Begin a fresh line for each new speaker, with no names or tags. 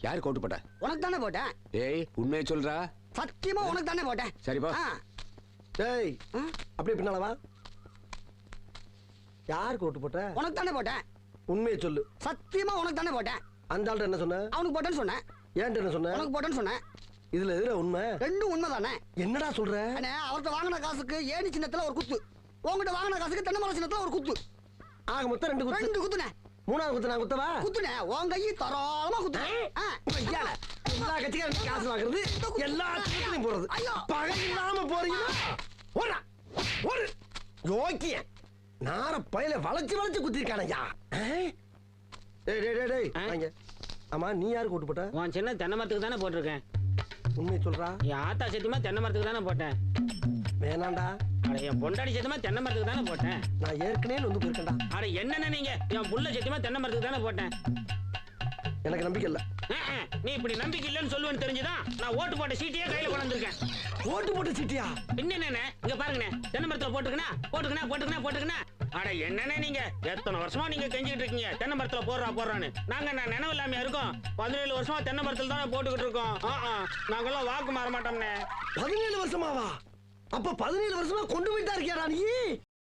யாருக்கு ஓட்டு போட்ட?
உனக்கு தானே போட்டேன்.
ஏய் உண்மையை சொல்றா.
சத்தியமா உனக்கு தானே போட்டேன்.
சரிப்பா.
டேய் அப்படியே பின்னால வா. யாருக்கு ஓட்டு போட்ட?
உனக்கு தானே போட்டேன்.
உண்மையை சொல்லு.
சத்தியமா உனக்கு தானே போட்டேன்.
அந்த ஆள்கிட்ட என்ன சொன்ன?
அவனுக்கு போட்டேன்னு சொன்னேன்.
ஏன்ட்ட என்ன சொன்ன?
உனக்கு போட்டேன்னு சொன்னேன்.
இதுல எதுல உண்மை?
ரெண்டும் உண்மை தானே.
என்னடா சொல்ற?
அவர்கிட்ட வாங்கின காசுக்கு ஏணி சின்னத்துல ஒரு குத்து, உங்ககிட்ட வாங்கின காசுக்கு தென்னை மரம் சின்னத்துல ஒரு குத்து.
ஆக மொத்தம் 2 குத்து.
2 குத்துனே.
மூணாவது குத்து நான் குத்தவா?
குத்துனே. உன் கையை தரோளமா குத்துனே.
எல்லா கட்சிக்காரங்க காசு வாங்குறது, எல்லா கட்சிகளையும் போறது. பகை இல்லாம போறீங்களா? ஓடா ஓடு. யோக்கிய நார பையில வளைச்சு வளைச்சு குத்திருக்கானயா. டேய் டேய் டேய் டேய் வாங்க. ஆமா நீ யாருக்கு ஓட்டு போட்ட?
உன் சின்ன தென்னை மரத்துக்கு தானே போட்டிருக்கேன்.
உண்மையை சொல்றா.
என் ஆத்தா சத்தியமா தென்னை மரத்துக்கு தானே போட்டேன்.
வேணாண்டா.
அட என் பொண்டாடி சத்தியமா தென்னை மரத்துக்கு தானே போட்டேன்.
நான் ஏற்கனவே வந்து போயிருக்கேன்டா.
அட என்னென்ன நீங்க, என் புள்ள சத்தியமா தென்னை மரத்துக்கு தானே போட்டேன்.
எனக்கு நம்பிக்கை இல்ல.
நீ இப்படி நம்பிக்கை இல்லைன்னு சொல்லுவேன்னு தெரிஞ்சுதான் நான் ஓட்டு போட்ட சீட்டையே கையில கொண்டு வந்திருக்கேன்.
ஓட்டு போட்ட சீட்டியா?
என்னென்ன இங்க பாருங்கண்ணே, தென்னை மரத்துல போட்டுக்கணா. அட என்னண்ணே நீங்க, எத்தனை வருஷமா நீங்க கெஞ்சிட்டு இருக்கீங்க தென்னை மரத்துல போடுறான்னு. நான் நினைவு இல்லாம இருக்கோம். 17 வருஷமா தென்னை மரத்துல தானே போட்டுக்கிட்டு இருக்கோம். நாங்கெல்லாம் வாக்கு மாற மாட்டோம்னே.
17 வருஷமாவா? அப்ப 17 வருஷமா கொண்டு போயிட்டா இருக்கியாடா நீ?